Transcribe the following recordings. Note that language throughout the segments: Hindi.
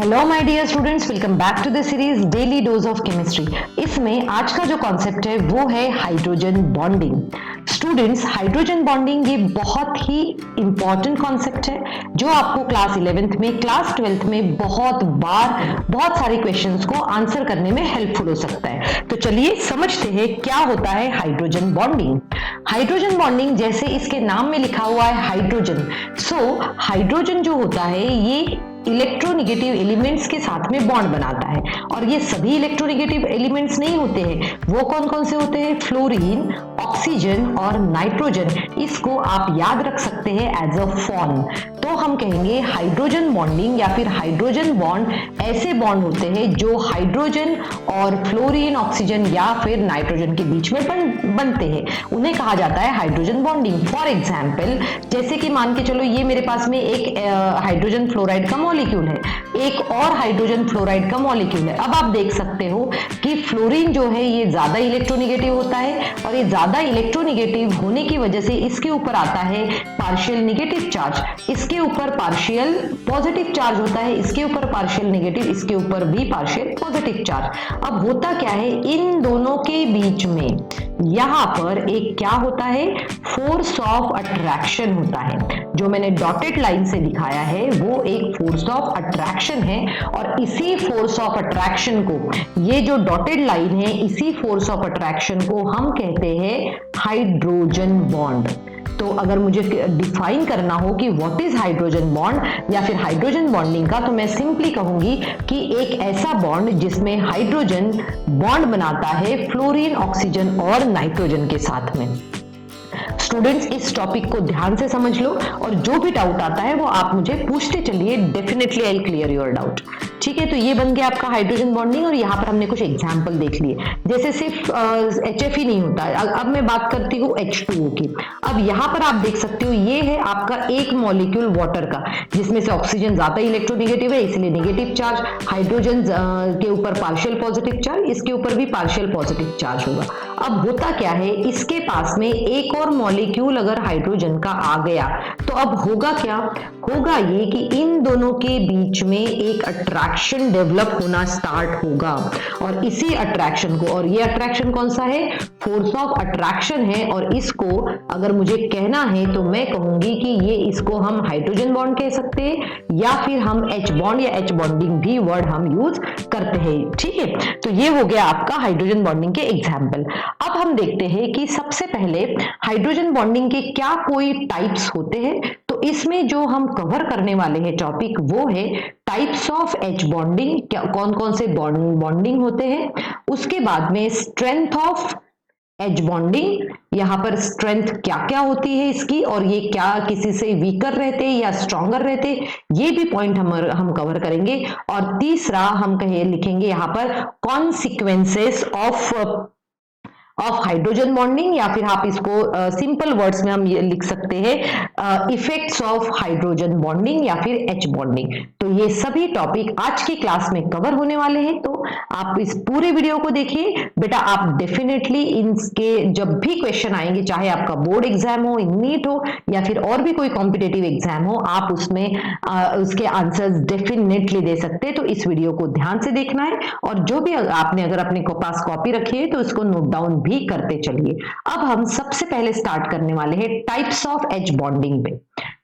Hello my dear students, welcome back to the series daily dose of chemistry. इसमें आज का जो कॉन्सेप्ट है वो है hydrogen bonding. Students, hydrogen bonding ये बहुत ही इंपॉर्टेंट कॉन्सेप्ट है जो आपको क्लास 11th में, क्लास 12th में बहुत बार बहुत सारे क्वेश्चंस को आंसर करने में हेल्पफुल हो सकता है। तो चलिए समझते हैं क्या होता है हाइड्रोजन बॉन्डिंग। हाइड्रोजन बॉन्डिंग जैसे इसके नाम में लिखा हुआ है हाइड्रोजन, हाइड्रोजन जो होता है ये इलेक्ट्रोनेगेटिव एलिमेंट्स के साथ में बॉन्ड बनाता है। और ये सभी इलेक्ट्रोनेगेटिव एलिमेंट्स नहीं होते हैं, वो कौन कौन से होते हैं? फ्लोरीन, ऑक्सीजन और नाइट्रोजन। इसको आप याद रख सकते हैं एज अ फॉर्म। तो हम कहेंगे हाइड्रोजन बॉन्डिंग या फिर हाइड्रोजन बॉन्ड ऐसे बॉन्ड होते हैं जो हाइड्रोजन और फ्लोरीन, ऑक्सीजन या फिर नाइट्रोजन के बीच में बनते हैं, उन्हें कहा जाता है हाइड्रोजन बॉन्डिंग। फॉर एग्जाम्पल, जैसे कि मान के चलो ये मेरे पास में एक हाइड्रोजन फ्लोराइड का मॉलिक्यूल है, एक और हाइड्रोजन फ्लोराइड का मॉलिक्यूल है। अब आप देख सकते हो कि फ्लोरीन जो है ये ज्यादा इलेक्ट्रोनेगेटिव होता है और ये ज्यादा इलेक्ट्रोनेगेटिव होने की वजह से इसके ऊपर आता है पार्शियल नेगेटिव चार्ज, इसके ऊपर पार्शियल पॉजिटिव चार्ज होता है, इसके ऊपर पार्शियल नेगेटिव, इसके ऊपर भी पार्शियल पॉजिटिव चार्ज। अब होता क्या है, इन दोनों के बीच में यहां पर एक क्या होता है, फोर्स ऑफ अट्रैक्शन होता है। जो मैंने डॉटेड लाइन से दिखाया है वो एक फोर्स ऑफ अट्रैक्शन है और इसी फोर्स ऑफ अट्रैक्शन को, ये जो डॉटेड लाइन है, इसी फोर्स ऑफ अट्रैक्शन को हम कहते हैं हाइड्रोजन बॉन्ड। तो अगर मुझे डिफाइन करना हो कि व्हाट इज हाइड्रोजन बॉन्ड या फिर हाइड्रोजन बॉन्डिंग का, तो मैं सिंपली कहूंगी कि एक ऐसा बॉन्ड जिसमें हाइड्रोजन बॉन्ड बनाता है फ्लोरीन, ऑक्सीजन और नाइट्रोजन के साथ में। स्टूडेंट्स, इस टॉपिक को ध्यान से समझ लो और जो भी डाउट आता है वो आप मुझे पूछते चलिए, definitely I will clear your doubt. ठीक है, तो ये बन गया आपका हाइड्रोजन बॉन्डिंग और यहाँ पर हमने कुछ एग्जाम्पल देख लिए। जैसे सिर्फ HF ही नहीं होता है, अब मैं बात करती हूँ H2O की। अब यहाँ पर आप देख सकते हो ये है आपका एक मॉलिक्यूल वाटर का, जिसमें से ऑक्सीजन ज्यादा इलेक्ट्रोनेगेटिव है इसलिए नेगेटिव चार्ज, हाइड्रोजन के ऊपर पार्शियल पॉजिटिव चार्ज, इसके ऊपर भी पार्शियल पॉजिटिव चार्ज होगा। अब होता क्या है, इसके पास में एक और मॉलिक्यूल अगर हाइड्रोजन का आ गया तो अब होगा क्या, होगा ये कि इन दोनों के बीच में एक अट्रैक्शन डेवलप होना स्टार्ट होगा और इसी अट्रैक्शन को, और ये अट्रैक्शन कौन सा है, फोर्स ऑफ अट्रैक्शन है। और इसको अगर मुझे कहना है तो मैं कहूंगी कि ये इसको हम हाइड्रोजन बॉन्ड कह सकते हैं या फिर हम H बॉन्ड या H बॉन्डिंग भी वर्ड हम यूज करते हैं। ठीक है, तो ये हो गया आपका हाइड्रोजन बॉन्डिंग के एग्जाम्पल। अब हम देखते हैं कि सबसे पहले हाइड्रोजन बॉन्डिंग के क्या कोई टाइप्स होते हैं। तो इसमें जो हम कवर करने वाले हैं टॉपिक वो है टाइप्स ऑफ H बॉन्डिंग, कौन कौन से बॉन्डिंग होते हैं। उसके बाद में स्ट्रेंथ ऑफ H बॉन्डिंग, यहाँ पर स्ट्रेंथ क्या क्या होती है इसकी और ये क्या किसी से वीकर रहते या स्ट्रॉन्गर रहते, ये भी पॉइंट हम कवर करेंगे। और तीसरा हम लिखेंगे यहाँ पर कॉन्सिक्वेंसेस ऑफ हाइड्रोजन बॉन्डिंग, या फिर आप इसको सिंपल वर्ड्स में हम ये लिख सकते हैं इफेक्ट्स ऑफ हाइड्रोजन बॉन्डिंग या फिर H बॉन्डिंग। तो ये सभी टॉपिक आज की क्लास में कवर होने वाले हैं, तो आप इस पूरे वीडियो को देखिए बेटा। आप डेफिनेटली इनके जब भी क्वेश्चन आएंगे, चाहे आपका बोर्ड एग्जाम हो, नीट हो या फिर और भी कोई कॉम्पिटेटिव एग्जाम हो, आप उसमें उसके आंसर्स डेफिनेटली दे सकते हैं। तो इस वीडियो को ध्यान से देखना है और जो भी आपने अगर अपने पास कॉपी रखी है तो इसको नोट डाउन भी करते चलिए। अब हम सबसे पहले स्टार्ट करने वाले हैं टाइप्स ऑफ H बॉन्डिंग पे।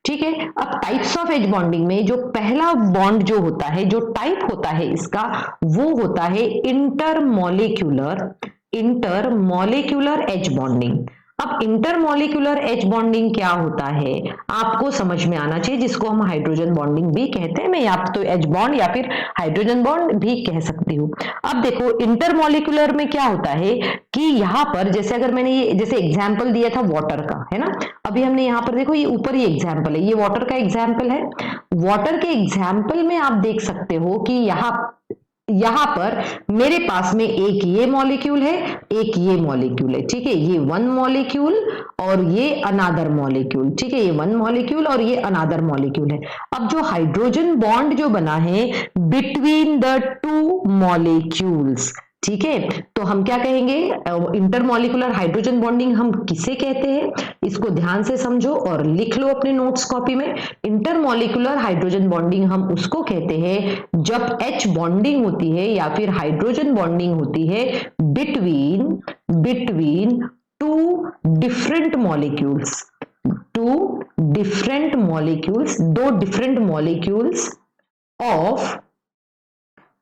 ठीक है, अब टाइप्स ऑफ H बॉन्डिंग में जो पहला बॉन्ड जो होता है, जो टाइप होता है इसका, वो होता है इंटरमॉलिक्यूलर H बॉन्डिंग। अब इंटरमॉलिक्यूलर H बॉन्डिंग क्या होता है आपको समझ में आना चाहिए, जिसको हम हाइड्रोजन बॉन्डिंग भी कहते हैं। मैं आप तो H बॉन्ड या फिर हाइड्रोजन बॉन्ड भी कह सकती हूँ। अब देखो इंटरमॉलिक्यूलर में क्या होता है कि यहाँ पर जैसे अगर मैंने ये जैसे एग्जाम्पल दिया था वाटर का, है ना, अभी हमने यहाँ पर देखो ये ऊपर ये एग्जाम्पल है, ये वाटर का एग्जाम्पल है। वाटर के एग्जाम्पल में आप देख सकते हो कि यहाँ पर मेरे पास में एक ये मॉलिक्यूल है, एक ये मॉलिक्यूल है। ठीक है, ये वन मॉलिक्यूल और ये अनादर मॉलिक्यूल। ठीक है, ये वन मॉलिक्यूल और ये अनादर मॉलिक्यूल है। अब जो हाइड्रोजन बॉन्ड जो बना है बिटवीन द टू मॉलिक्यूल्स, ठीक है, तो हम क्या कहेंगे, इंटरमॉलिक्यूलर हाइड्रोजन बॉन्डिंग हम किसे कहते हैं, इसको ध्यान से समझो और लिख लो अपने नोट्स कॉपी में। इंटरमॉलिक्यूलर हाइड्रोजन बॉन्डिंग हम उसको कहते हैं जब H बॉन्डिंग होती है या फिर हाइड्रोजन बॉन्डिंग होती है बिटवीन टू डिफरेंट मॉलिक्यूल्स, दो different molecules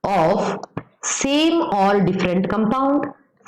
of same or different compound,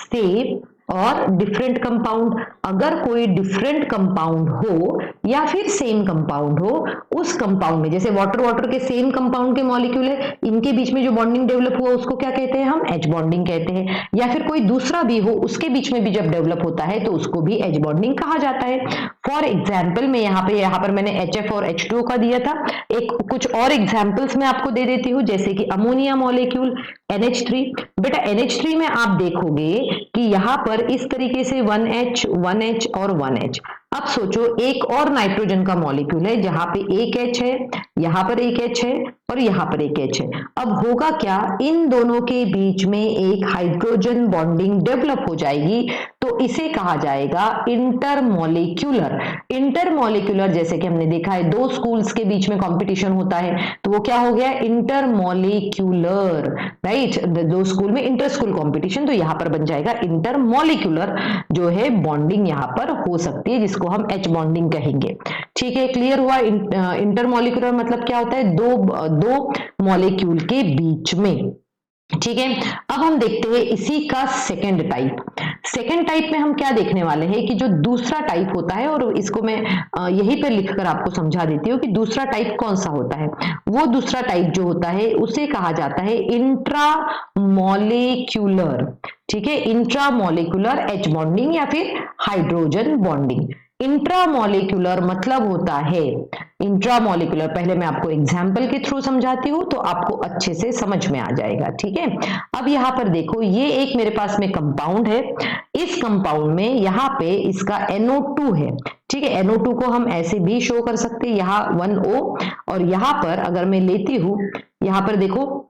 same और डिफरेंट कंपाउंड। अगर कोई डिफरेंट कंपाउंड हो या फिर सेम कंपाउंड हो, उस कंपाउंड में, जैसे वाटर के सेम कंपाउंड के मॉलिक्यूल है, इनके बीच में जो बॉन्डिंग डेवलप हुआ उसको क्या कहते हैं, हम एच बॉन्डिंग कहते हैं। या फिर कोई दूसरा भी हो, उसके बीच में भी जब डेवलप होता है तो उसको भी एच बॉन्डिंग कहा जाता है। फॉर एग्जाम्पल मैं यहाँ पर मैंने HF और H2O का दिया था, एक कुछ और एग्जाम्पल्स मैं आपको दे देती हूँ, जैसे कि अमोनिया मॉलिक्यूल NH3। बेटा NH3 में आप देखोगे कि यहाँ पर इस तरीके से 1H 1H और 1H। अब सोचो एक और नाइट्रोजन का मॉलिक्यूल है जहां पे एक H है, यहां पर एक H है और यहां पर एक H है। अब होगा क्या, इन दोनों के बीच में एक हाइड्रोजन बॉन्डिंग डेवलप हो जाएगी, तो इसे कहा जाएगा इंटरमॉलिक्यूलर। इंटरमॉलिक्यूलर जैसे कि हमने देखा है दो स्कूल्स के बीच में कंपटीशन होता है, तो वो क्या हो गया, इंटरमॉलिक्यूलर, राइट। दो स्कूल में इंटर स्कूल कंपटीशन, तो यहां पर बन जाएगा इंटरमॉलिक्यूलर जो है बॉन्डिंग यहां पर हो सकती है, जिसको हम H बॉन्डिंग कहेंगे। ठीक है, क्लियर हुआ। इंटरमॉलिक्यूलर मतलब क्या होता है, दो मॉलिक्यूल के बीच में। ठीक है, अब हम देखते हैं इसी का सेकेंड टाइप। सेकेंड टाइप में हम क्या देखने वाले हैं कि जो दूसरा टाइप होता है, और इसको मैं यहीं पर लिखकर आपको समझा देती हूँ कि दूसरा टाइप कौन सा होता है। वो दूसरा टाइप जो होता है उसे कहा जाता है इंट्रामॉलिक्यूलर। ठीक है, इंट्रामॉलिक्यूलर H बॉन्डिंग या फिर हाइड्रोजन बॉन्डिंग। इंट्रामॉलिक्यूलर मतलब होता है, इंट्रामॉलिक्यूलर पहले मैं आपको एग्जाम्पल के थ्रू समझाती हूँ तो आपको अच्छे से समझ में आ जाएगा। ठीक है, अब यहाँ पर देखो, ये एक मेरे पास में कंपाउंड है, इस कंपाउंड में यहाँ पे इसका NO2 है। ठीक है, NO2 को हम ऐसे भी शो कर सकते हैं, यहाँ 1O, और यहाँ पर अगर मैं लेती हूँ, यहाँ पर देखो,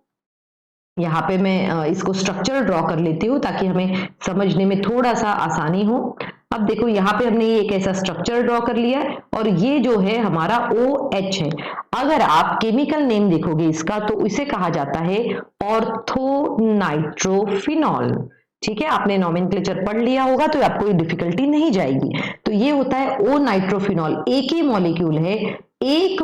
यहाँ पे मैं इसको स्ट्रक्चर ड्रॉ कर लेती हूँ ताकि हमें समझने में थोड़ा सा आसानी हो। अब देखो यहाँ पे हमने ये एक ऐसा स्ट्रक्चर ड्रॉ कर लिया है और ये जो है हमारा OH है। अगर आप केमिकल नेम देखोगे इसका तो इसे कहा जाता है ऑर्थोनाइट्रोफिनॉल। ठीक है, आपने नॉमेनक्लेचर पढ़ लिया होगा तो आपको ये डिफिकल्टी नहीं जाएगी। तो ये होता है ओ नाइट्रोफिनॉल, एक ही मॉलिक्यूल है, एक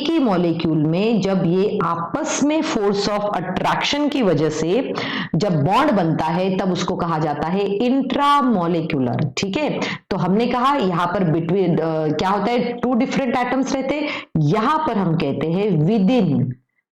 ही मॉलिक्यूल में जब ये आपस में फोर्स ऑफ अट्रैक्शन की वजह से जब बॉन्ड बनता है तब उसको कहा जाता है इंट्रामॉलिक्यूलर। ठीक है, तो हमने कहा यहाँ पर बिटवीन क्या होता है, टू डिफरेंट एटम्स रहते हैं, यहां पर हम कहते हैं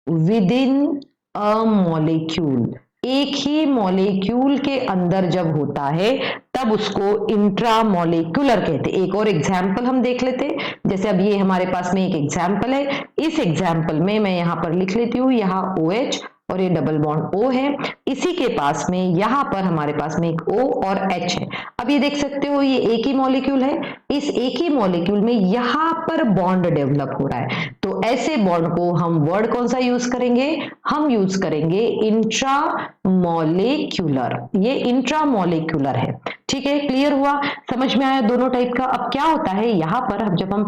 विदिन अ मॉलिक्यूल। एक ही मॉलिक्यूल के अंदर जब होता है तब उसको इंट्रामॉलिक्यूलर कहते हैं। एक और एग्जाम्पल हम देख लेते हैं, जैसे अब ये हमारे पास में एक एग्जाम्पल है, इस एग्जाम्पल में मैं यहां पर लिख लेती हूँ, यहाँ OH और ये डबल बॉन्ड O है, इसी के पास में यहाँ पर हमारे पास में एक O और H है। अब ये देख सकते हो ये एक ही मॉलिक्यूल है, इस एक ही मॉलिक्यूल में यहाँ पर बॉन्ड डेवलप हो रहा है, तो ऐसे बॉन्ड को हम वर्ड कौन सा यूज करेंगे, हम यूज करेंगे इंट्रामॉलिक्यूलर। ये इंट्रामॉलिक्यूलर है। ठीक है, क्लियर हुआ, समझ में आया दोनों टाइप का। अब क्या होता है यहाँ पर जब हम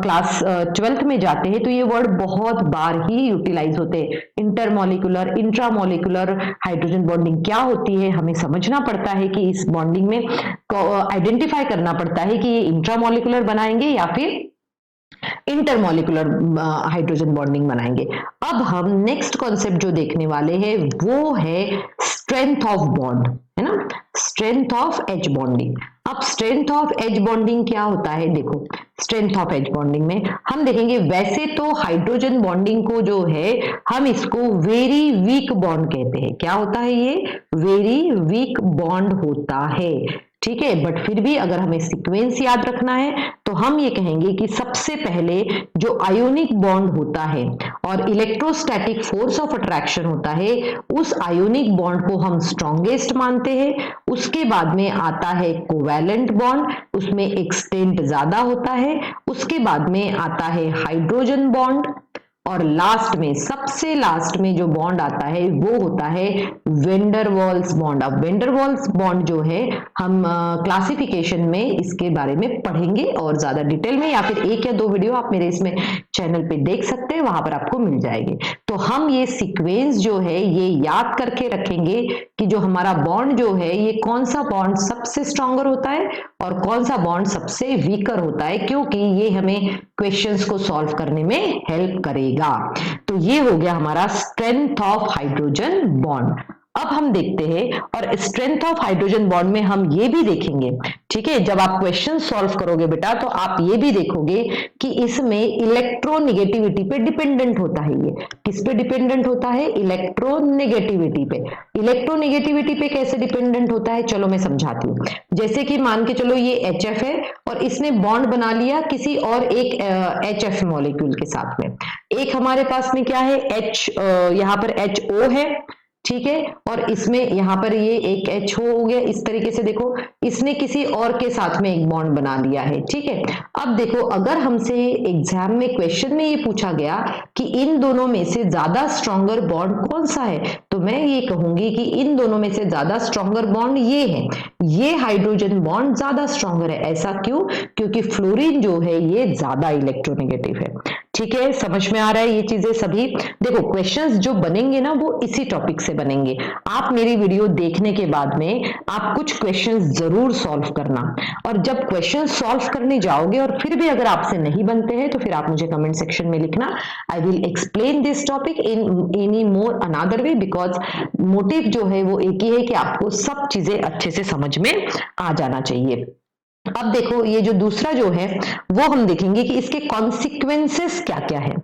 क्लास 12th में जाते हैं तो ये वर्ड बहुत बार ही यूटिलाइज होते हैं, इंटरमॉलिक्यूलर, इंट्रामॉलिक्यूलर हाइड्रोजन बॉन्डिंग क्या होती है, हमें समझना पड़ता है कि इस बॉन्डिंग में आइडेंटिफाई करना पड़ता है कि ये इंट्रामॉलिक्यूलर बनाएंगे या फिर इंटरमॉलिक्यूलर हाइड्रोजन बॉन्डिंग बनाएंगे। अब हम नेक्स्ट कॉन्सेप्ट जो देखने वाले हैं वो है स्ट्रेंथ ऑफ बॉन्ड, है ना, स्ट्रेंथ ऑफ H बॉन्डिंग। अब स्ट्रेंथ ऑफ H बॉन्डिंग क्या होता है, देखो स्ट्रेंथ ऑफ H बॉन्डिंग में हम देखेंगे, वैसे तो हाइड्रोजन बॉन्डिंग को जो है हम इसको वेरी वीक बॉन्ड कहते हैं। क्या होता है, ये वेरी वीक बॉन्ड होता है। ठीक है, बट फिर भी अगर हमें सीक्वेंस याद रखना है तो हम ये कहेंगे कि सबसे पहले जो आयोनिक बॉन्ड होता है और इलेक्ट्रोस्टैटिक फोर्स ऑफ अट्रैक्शन होता है, उस आयोनिक बॉन्ड को हम स्ट्रॉन्गेस्ट मानते हैं। उसके बाद में आता है कोवैलेंट बॉन्ड, उसमें एक्सटेंट ज्यादा होता है। उसके बाद में आता है हाइड्रोजन बॉन्ड, और लास्ट में, सबसे लास्ट में जो बॉन्ड आता है वो होता है वेंडरवाल्स बॉन्ड। अब वेंडरवाल्स बॉन्ड जो है हम क्लासिफिकेशन में इसके बारे में पढ़ेंगे और ज्यादा डिटेल में, या फिर एक या दो वीडियो आप मेरे इसमें चैनल पे देख सकते हैं, वहां पर आपको मिल जाएंगे। तो हम ये सीक्वेंस जो है ये याद करके रखेंगे कि जो हमारा बॉन्ड जो है ये कौन सा बॉन्ड सबसे स्ट्रॉन्गर होता है और कौन सा बॉन्ड सबसे वीकर होता है, क्योंकि ये हमें क्वेश्चंस को सॉल्व करने में हेल्प करेगा। तो ये हो गया हमारा स्ट्रेंथ ऑफ हाइड्रोजन बॉन्ड। अब हम देखते हैं, और स्ट्रेंथ ऑफ हाइड्रोजन बॉन्ड में हम ये भी देखेंगे, ठीक है, जब आप क्वेश्चन सॉल्व करोगे बेटा तो आप ये भी देखोगे कि इसमें इलेक्ट्रोनेगेटिविटी पे डिपेंडेंट होता है। ये किस पे डिपेंडेंट होता है? इलेक्ट्रोनेगेटिविटी पे। इलेक्ट्रोनेगेटिविटी पे कैसे डिपेंडेंट होता है, चलो मैं समझाती हूँ। जैसे कि मान के चलो ये HF है और इसने बॉन्ड बना लिया किसी और एक HF मॉलिक्यूल के साथ में। एक हमारे पास में क्या है, यहाँ पर HO है, ठीक है, और इसमें यहां पर ये एक H हो गया। इस तरीके से देखो, इसने किसी और के साथ में एक बॉन्ड बना लिया है, ठीक है। अब देखो, अगर हमसे एग्जाम में क्वेश्चन में ये पूछा गया कि इन दोनों में से ज्यादा स्ट्रॉन्गर बॉन्ड कौन सा है, तो मैं ये कहूंगी कि इन दोनों में से ज्यादा स्ट्रॉन्गर बॉन्ड ये है, ये हाइड्रोजन बॉन्ड ज्यादा स्ट्रॉन्गर है। ऐसा क्यों? क्योंकि फ्लोरीन जो है ये ज्यादा इलेक्ट्रोनेगेटिव है। ठीक है, समझ में आ रहा है ये चीजें सभी? देखो, क्वेश्चंस जो बनेंगे ना वो इसी टॉपिक से बनेंगे। आप मेरी वीडियो देखने के बाद में आप कुछ क्वेश्चंस जरूर सॉल्व करना, और जब क्वेश्चंस सॉल्व करने जाओगे और फिर भी अगर आपसे नहीं बनते हैं तो फिर आप मुझे कमेंट सेक्शन में लिखना। I will explain this topic in any more another way, because motive जो है वो एक ही है कि आपको सब चीजें अच्छे से समझ में आ जाना चाहिए। अब देखो, ये जो दूसरा जो है वो हम देखेंगे कि इसके कॉन्सिक्वेंसेस क्या क्या है,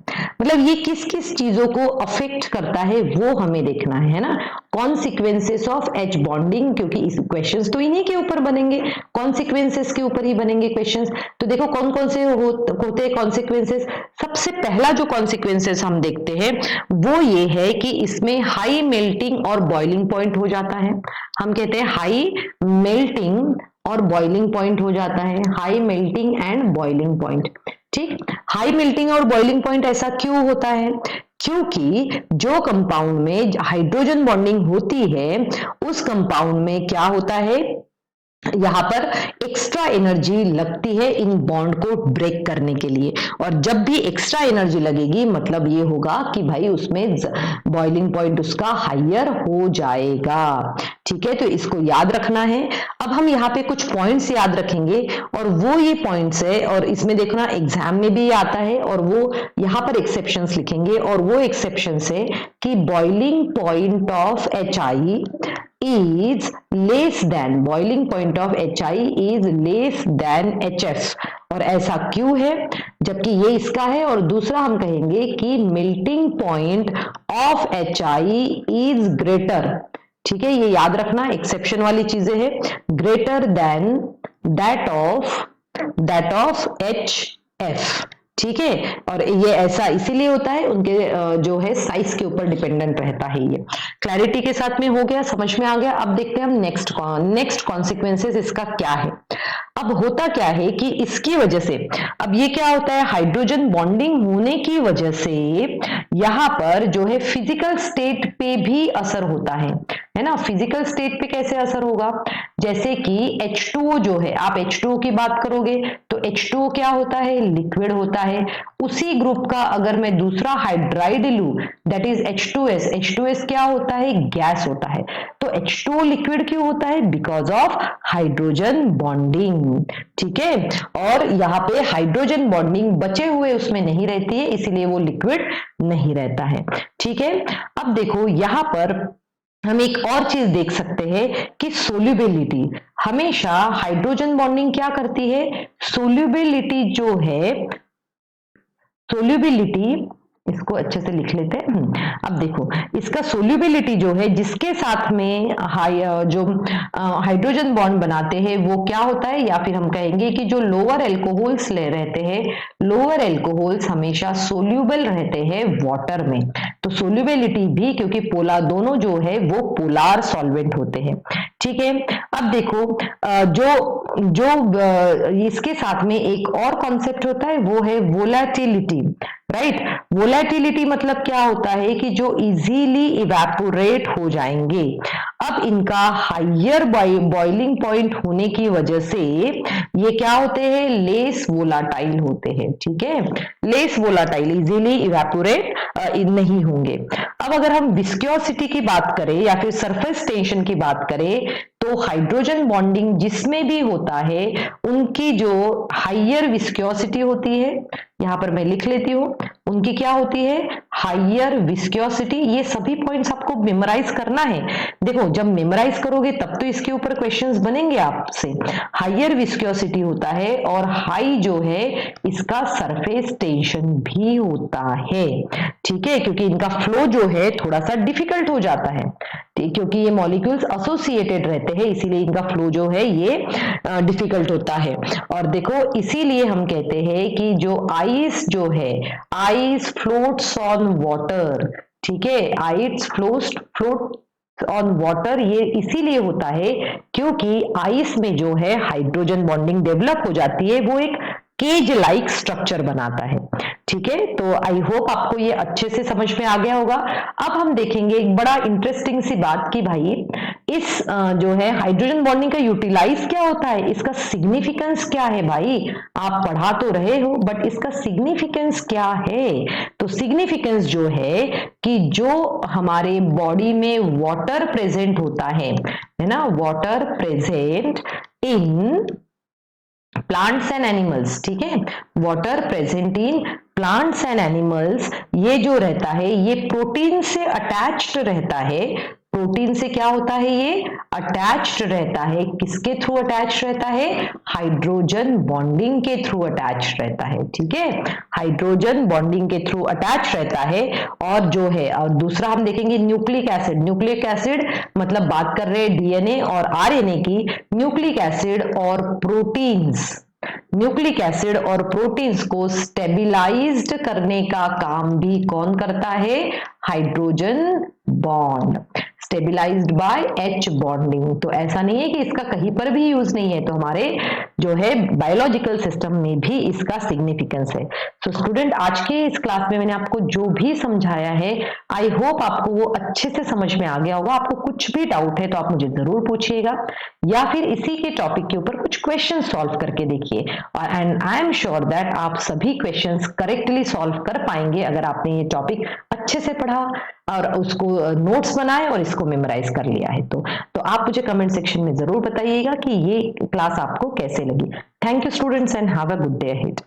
मतलब ये किस किस चीजों को अफेक्ट करता है वो हमें देखना है ना। कॉन्सिक्वेंसेस ऑफ H बॉन्डिंग, क्योंकि इस क्वेश्चंस तो इन्हीं के ऊपर बनेंगे, कॉन्सिक्वेंसेस के ऊपर ही बनेंगे क्वेश्चंस। तो देखो कौन कौन से होते हैं कॉन्सिक्वेंसेस। सबसे पहला जो कॉन्सिक्वेंसेस हम देखते हैं वो ये है कि इसमें हाई मेल्टिंग और बॉइलिंग पॉइंट हो जाता है। हम कहते हैं हाई मेल्टिंग और बॉइलिंग पॉइंट हो जाता है, high melting and boiling point. ठीक, हाई मेल्टिंग और बॉइलिंग पॉइंट ऐसा क्यों होता है? क्योंकि जो कंपाउंड में हाइड्रोजन बॉन्डिंग होती है उस कंपाउंड में क्या होता है, यहां पर एक्स्ट्रा एनर्जी लगती है इन बॉन्ड को ब्रेक करने के लिए, और जब भी एक्स्ट्रा एनर्जी लगेगी मतलब ये होगा कि भाई उसमें बॉइलिंग पॉइंट उसका हायर हो जाएगा। ठीक है, तो इसको याद रखना है। अब हम यहाँ पे कुछ पॉइंट्स याद रखेंगे और वो ये पॉइंट्स है, और इसमें देखना एग्जाम में भी आता है, और वो यहाँ पर एक्सेप्शंस लिखेंगे, और वो एक्सेप्शंस है कि boiling point of HI is less than, boiling point of HI is less than HF। और ऐसा क्यों है, जबकि ये इसका है। और दूसरा हम कहेंगे कि melting point of HI is greater। ठीक है, ये याद रखना, एक्सेप्शन वाली चीजें है, greater than that of HF। ठीक है, और ये ऐसा इसीलिए होता है, उनके जो है साइज के ऊपर डिपेंडेंट रहता है। ये क्लैरिटी के साथ में हो गया, समझ में आ गया। अब देखते हैं हम नेक्स्ट कॉन्सिक्वेंसेस इसका क्या है। अब होता क्या है कि इसकी वजह से, अब ये क्या होता है, हाइड्रोजन बॉन्डिंग होने की वजह से यहां पर जो है फिजिकल स्टेट पे भी असर होता है ना। फिजिकल स्टेट पे कैसे असर होगा, जैसे कि H2O जो है, आप H2O की बात करोगे तो H2O क्या होता है, लिक्विड होता है। उसी ग्रुप का अगर मैं दूसरा हाइड्राइड लूं, दैट इज H2S, H2S क्या होता है, गैस होता है। तो H2O लिक्विड क्यों होता है, बिकॉज ऑफ हाइड्रोजन बॉन्डिंग। ठीक है, और यहाँ पे हाइड्रोजन बॉन्डिंग बचे हुए उसमें नहीं रहती है, इसीलिए वो लिक्विड नहीं रहता है। ठीक है, अब देखो यहाँ पर हम एक और चीज देख सकते हैं कि सोल्यूबिलिटी, हमेशा हाइड्रोजन बॉन्डिंग क्या करती है, सोल्यूबिलिटी जो है, सोल्यूबिलिटी इसको अच्छे से लिख लेते हैं। अब देखो, इसका सोल्यूबिलिटी जो है, जिसके साथ में जो हाइड्रोजन बॉन्ड बनाते हैं वो क्या होता है, या फिर हम कहेंगे कि जो लोअर एल्कोहल्स ले रहते हैं, लोअर एल्कोहल्स हमेशा सोल्यूबल रहते हैं वाटर में। तो सोल्यूबिलिटी भी, क्योंकि पोलार दोनों जो है वो पोलार सॉल्वेंट होते हैं। ठीक है, अब देखो जो इसके साथ में एक और कॉन्सेप्ट होता है वो है वोलेटिलिटी। राइट। वोलेटिलिटी मतलब क्या होता है कि जो इजीली इवेपोरेट हो जाएंगे। अब इनका हाइयर बॉइलिंग पॉइंट होने की वजह से ये क्या होते हैं, लेस वोलाटाइल होते हैं। ठीक है, लेस वोलाटाइल, इजीली इवेपोरेट नहीं होंगे। अब अगर हम विस्कोसिटी की बात करें या फिर सरफेस टेंशन की बात करें, तो हाइड्रोजन बॉन्डिंग जिसमें भी होता है उनकी जो हाइयर विस्कोसिटी होती है, यहां पर मैं लिख लेती हूं, उनकी क्या होती है, हाइयर विस्कोसिटी। ये सभी पॉइंट्स आपको मेमोराइज करना है। देखो जब मेमोराइज करोगे तब तो इसके ऊपर क्वेश्चंस बनेंगे आपसे। हाइयर विस्कोसिटी होता है और हाई जो है इसका सरफेस टेंशन भी होता है। ठीक है, क्योंकि इनका फ्लो जो है थोड़ा सा डिफिकल्ट हो जाता है, क्योंकि ये मॉलिक्यूल्स एसोसिएटेड रहते हैं, इसीलिए इनका फ्लो जो है ये डिफिकल्ट होता है। और देखो इसीलिए हम कहते हैं कि जो आइस जो है, आइस फ्लोट्स ऑन वाटर। ठीक है, आइस फ्लोट ऑन वाटर, ये इसीलिए होता है क्योंकि आइस में जो है हाइड्रोजन बॉन्डिंग डेवलप हो जाती है, वो एक केज लाइक स्ट्रक्चर बनाता है। ठीक है, तो आई होप आपको ये अच्छे से समझ में आ गया होगा। अब हम देखेंगे एक बड़ा इंटरेस्टिंग सी बात कि भाई इस जो है हाइड्रोजन बॉन्डिंग का यूटिलाइज क्या होता है, इसका सिग्निफिकेंस क्या है। भाई आप पढ़ा तो रहे हो बट इसका सिग्निफिकेंस क्या है, तो सिग्निफिकेंस जो है कि जो हमारे बॉडी में वाटर प्रेजेंट होता है ना, water present in plants and animals. ठीक है, water present in plants and animals, ये जो रहता है ये प्रोटीन से अटैच्ड रहता है। प्रोटीन से क्या होता है, ये अटैच्ड रहता है। किसके थ्रू अटैच्ड रहता है, हाइड्रोजन बॉन्डिंग के थ्रू अटैच्ड रहता है। ठीक है, हाइड्रोजन बॉन्डिंग के थ्रू अटैच रहता है। और जो है, और दूसरा हम देखेंगे न्यूक्लिक एसिड। न्यूक्लिक एसिड मतलब बात कर रहे हैं डीएनए और आरएनए की। न्यूक्लिक एसिड और प्रोटीन्स, न्यूक्लिक एसिड और प्रोटीन्स को स्टेबिलाइज्ड करने का काम भी कौन करता है, hydrogen bond, stabilised by H bonding. तो ऐसा नहीं है कि इसका कहीं पर भी यूज नहीं है, तो हमारे जो है बायोलॉजिकल सिस्टम में भी इसका सिग्निफिकेंस है। तो स्टूडेंट आज के इस क्लास में मैंने आपको जो भी समझाया है, आई होप आपको वो अच्छे से समझ में आ गया होगा। आपको कुछ भी डाउट है तो आप मुझे जरूर पूछिएगा, या फिर इसी के टॉपिक के ऊपर कुछ क्वेश्चन सॉल्व करके देखिए। और and I am sure that आप सभी क्वेश्चंस करेक्टली सॉल्व कर पाएंगे अगर आपने ये टॉपिक अच्छे से पढ़ा और उसको नोट्स बनाए और इसको मेमोराइज कर लिया है। तो आप मुझे कमेंट सेक्शन में जरूर बताइएगा कि ये क्लास आपको कैसे लगी। Thank you students and have a good day ahead.